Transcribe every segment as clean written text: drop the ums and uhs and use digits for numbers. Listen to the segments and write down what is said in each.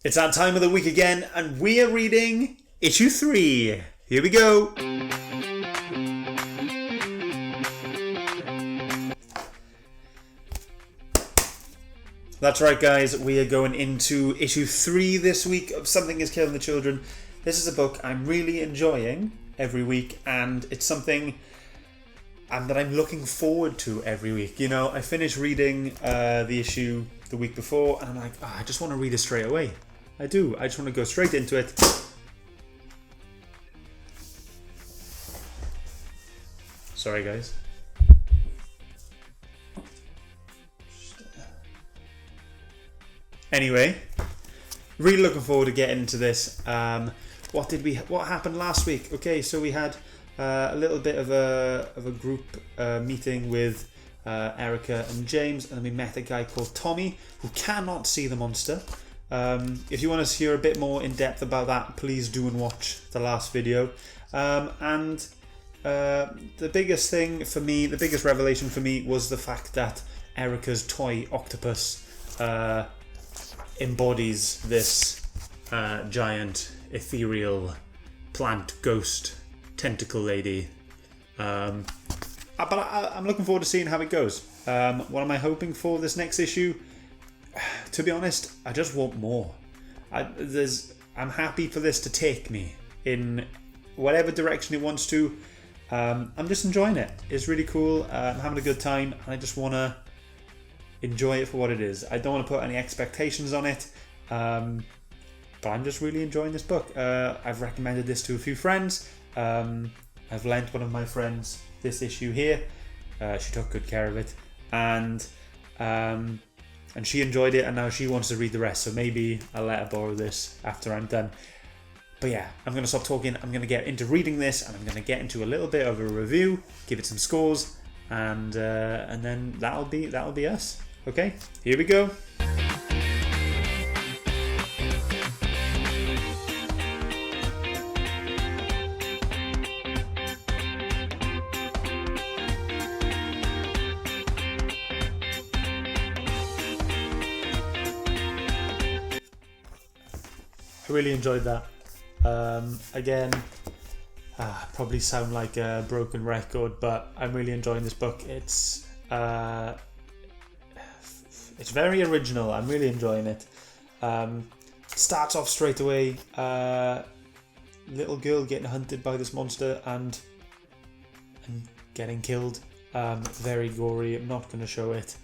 It's that time of the week again, and we are reading issue 3. Here we go. That's right, guys. We are going into issue 3 this week of Something is Killing the Children. This is a book I'm really enjoying every week, and it's something that I'm looking forward to every week. You know, I finished reading the issue the week before, and I'm like, I just want to read it straight away. I do. I just want to go straight into it. Sorry, guys. Anyway, really looking forward to getting into this. What happened last week? Okay, so we had a little bit of a group meeting with Erica and James, and then we met a guy called Tommy who cannot see the monster. If you want to hear a bit more in depth about that, please do and watch the last video. The biggest thing for me, the biggest revelation for me, was the fact that Erica's toy octopus embodies this giant ethereal plant ghost tentacle lady. But I'm looking forward to seeing how it goes. What am I hoping for this next issue? To be honest, I just want more. I'm happy for this to take me in whatever direction it wants to. I'm just enjoying it. It's really cool. I'm having a good time, and I just want to enjoy it for what it is. I don't want to put any expectations on it, but I'm just really enjoying this book. I've recommended this to a few friends. I've lent one of my friends this issue here. She took good care of it, and she enjoyed it, and now she wants to read the rest, so maybe I'll let her borrow this after I'm done. But yeah, I'm going to stop talking. I'm going to get into reading this, and I'm going to get into a little bit of a review, give it some scores, and then that'll be us. Okay, here we go. I really enjoyed that. Again, probably sound like a broken record, but I'm really enjoying this book. It's very original. I'm really enjoying it. Starts off straight away. Little girl getting hunted by this monster and getting killed. Very gory. I'm not going to show it.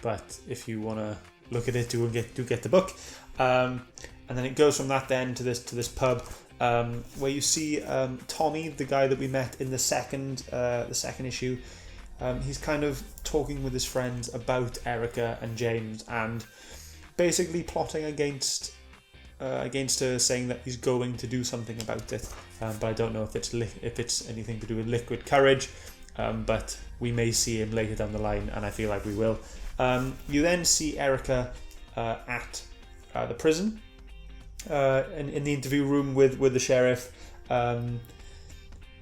But if you want to look at it, do get the book. And then it goes from that then to this pub, where you see Tommy, the guy that we met in the second issue. He's kind of talking with his friends about Erica and James, and basically plotting against her, saying that he's going to do something about it. But I don't know if it's anything to do with liquid courage. But we may see him later down the line, and I feel like we will. You then see Erica at the prison, in the interview room with the sheriff.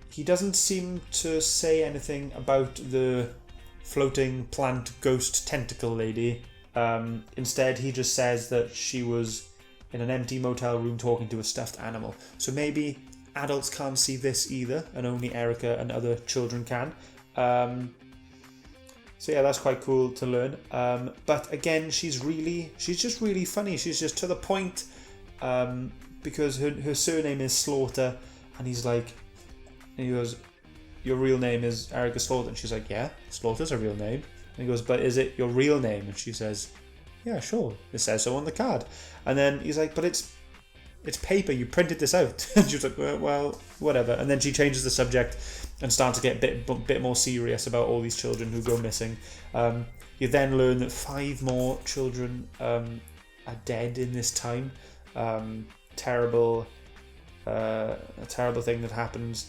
He doesn't seem to say anything about the floating plant ghost tentacle lady. Instead, he just says that she was in an empty motel room talking to a stuffed animal. So maybe adults can't see this either, and only Erica and other children can. So yeah, that's quite cool to learn. But again, she's just really funny. She's just to the point, because her surname is Slaughter, and he goes, your real name is Erica Slaughter, and she's like, yeah, Slaughter's a real name. And he goes, but is it your real name? And she says, yeah, sure, it says so on the card. And then he's like, but it's paper, you printed this out. And she was like, well, whatever. And then she changes the subject and starts to get a bit more serious about all these children who go missing. You then learn that 5 more children are dead in this time. A terrible thing that happens.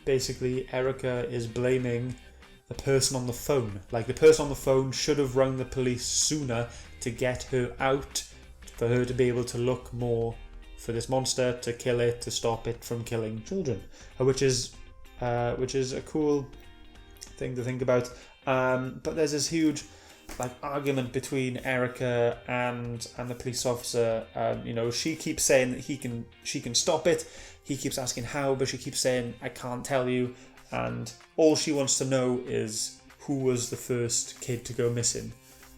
Basically Erica is blaming the person on the phone. Like, the person on the phone should have rung the police sooner to get her out, for her to be able to look more for this monster, to kill it, to stop it from killing children, which is a cool thing to think about. But there's this huge like argument between Erica and the police officer. You know, she keeps saying that she can stop it. He keeps asking how, but she keeps saying, I can't tell you. And all she wants to know is who was the first kid to go missing.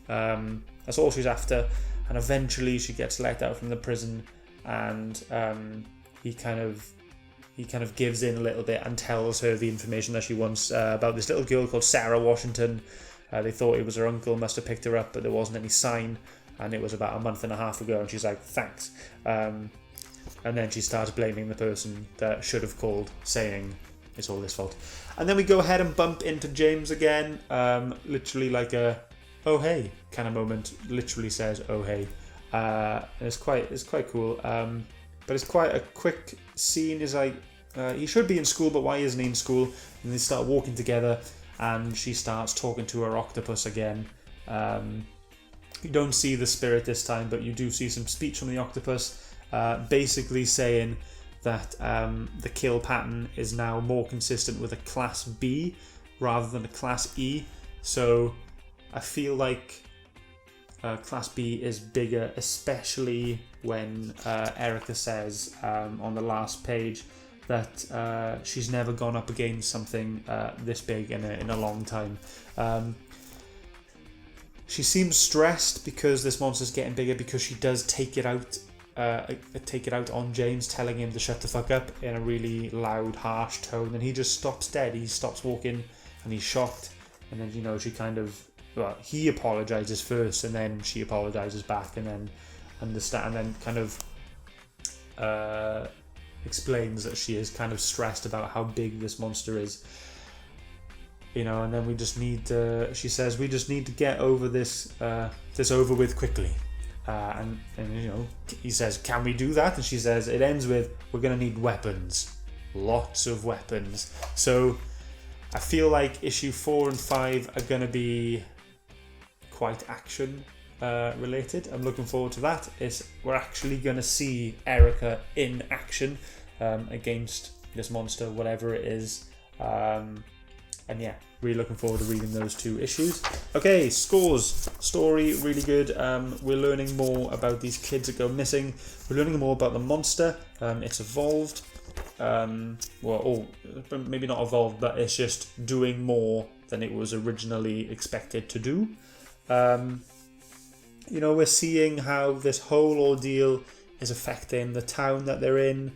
That's all she's after. And eventually she gets let out from the prison, and he kind of gives in a little bit and tells her the information that she wants about this little girl called Sarah Washington. They thought it was her uncle, must have picked her up, but there wasn't any sign, and it was about a month and a half ago, and she's like, thanks. And then she starts blaming the person that should have called, saying it's all his fault. And then we go ahead and bump into James again, literally like a oh hey kind of moment. Literally says oh hey. And it's quite cool. But it's quite a quick scene. Is like he should be in school, but why isn't he in school? And they start walking together, and she starts talking to her octopus again. You don't see the spirit this time, but you do see some speech from the octopus, basically saying that the kill pattern is now more consistent with a class B rather than a class E. So I feel like class B is bigger, especially when Erica says on the last page that she's never gone up against something this big in a long time. She seems stressed because this monster's getting bigger, because she does take it out on James, telling him to shut the fuck up in a really loud, harsh tone, and he just stops dead. He stops walking, and he's shocked. And then, you know, she kind of, well, he apologizes first, and then she apologizes back, and then kind of explains that she is kind of stressed about how big this monster is. You know, and then we just need to, she says, we just need to get over this over with quickly. And you know, he says, can we do that? And she says, it ends with, we're going to need weapons. Lots of weapons. So I feel like issue 4 and 5 are going to be quite action related. I'm looking forward to that. We're actually going to see Erica in action against this monster, whatever it is. And yeah, really looking forward to reading those 2 issues. Okay, scores. Story, really good. We're learning more about these kids that go missing. We're learning more about the monster. It's evolved. Maybe not evolved, but it's just doing more than it was originally expected to do. You know, we're seeing how this whole ordeal is affecting the town that they're in.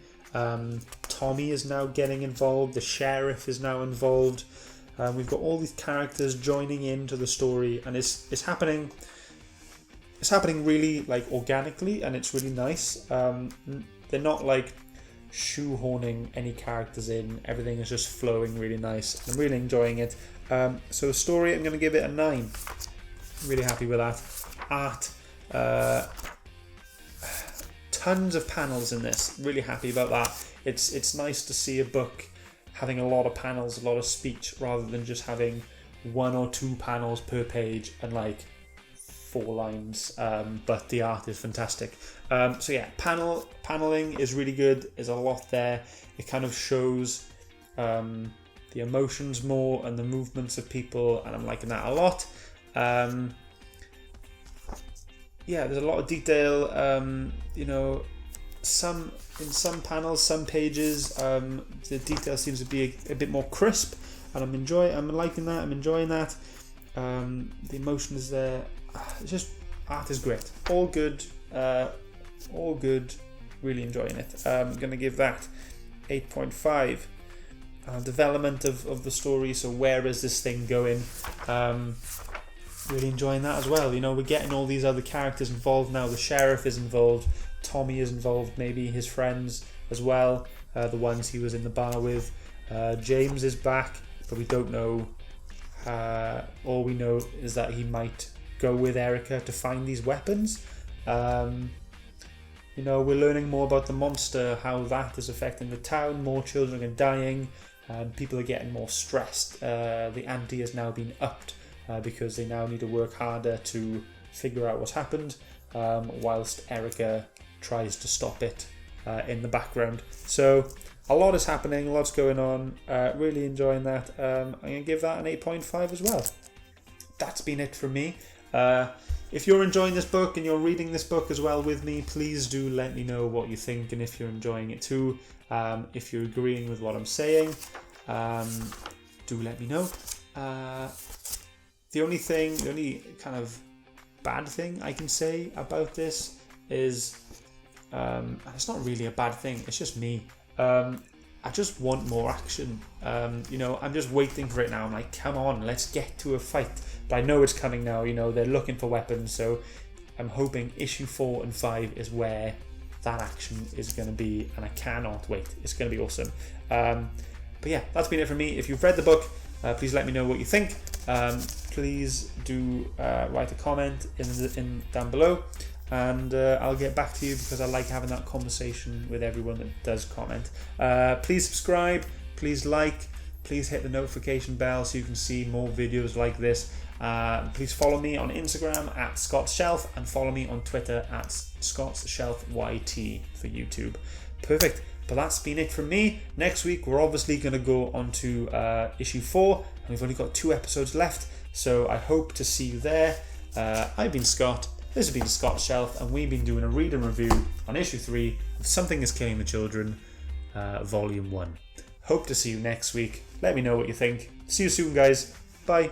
Tommy is now getting involved. The sheriff is now involved. We've got all these characters joining into the story, and it's happening. It's happening really like organically, and it's really nice. They're not like shoehorning any characters in. Everything is just flowing really nice. I'm really enjoying it. So the story, I'm going to give it a 9. Really happy with that. Art, tons of panels in this. Really happy about that. It's nice to see a book having a lot of panels, a lot of speech, rather than just having 1 or 2 panels per page and like 4 lines. But the art is fantastic. So yeah, paneling is really good. There's a lot there. It kind of shows the emotions more and the movements of people, and I'm liking that a lot. Yeah, there's a lot of detail. You know, in some panels, some pages, the detail seems to be a bit more crisp, and I'm liking that. I'm enjoying that. The emotion is there. It's just, art is great. All good. Really enjoying it. I'm gonna give that 8.5. Development of the story. So where is this thing going? Really enjoying that as well. You know, we're getting all these other characters involved now. The sheriff is involved. Tommy is involved. Maybe his friends as well. The ones he was in the bar with. James is back, but we don't know. All we know is that he might go with Erica to find these weapons. You know, we're learning more about the monster, how that is affecting the town. More children are dying. People are getting more stressed. The ante has now been upped. Because they now need to work harder to figure out what's happened, whilst Erica tries to stop it in the background. So a lot is happening, lots going on. Really enjoying that. I'm going to give that an 8.5 as well. That's been it from me. If you're enjoying this book and you're reading this book as well with me, please do let me know what you think and if you're enjoying it too. If you're agreeing with what I'm saying, do let me know. The only kind of bad thing I can say about this is, and it's not really a bad thing, it's just me. I just want more action. I'm just waiting for it now. I'm like, come on, let's get to a fight. But I know it's coming now. They're looking for weapons, so I'm hoping issue 4 and 5 is where that action is going to be, and I cannot wait. It's going to be awesome. But yeah, that's been it from me. If you've read the book, please let me know what you think. Please do write a comment in down below, and I'll get back to you because I like having that conversation with everyone that does comment. Please subscribe, please like, please hit the notification bell so you can see more videos like this. Please follow me on Instagram at Scott's Shelf, and follow me on Twitter at Scott's Shelf YT for YouTube. Perfect. But that's been it from me. Next week we're obviously going to go on to issue 4, and we've only got 2 episodes left, so I hope to see you there. I've been Scott, this has been Scott's Shelf, and we've been doing a read and review on issue 3 of Something is Killing the Children, volume 1. Hope to see you next week. Let me know what you think. See you soon, guys. Bye.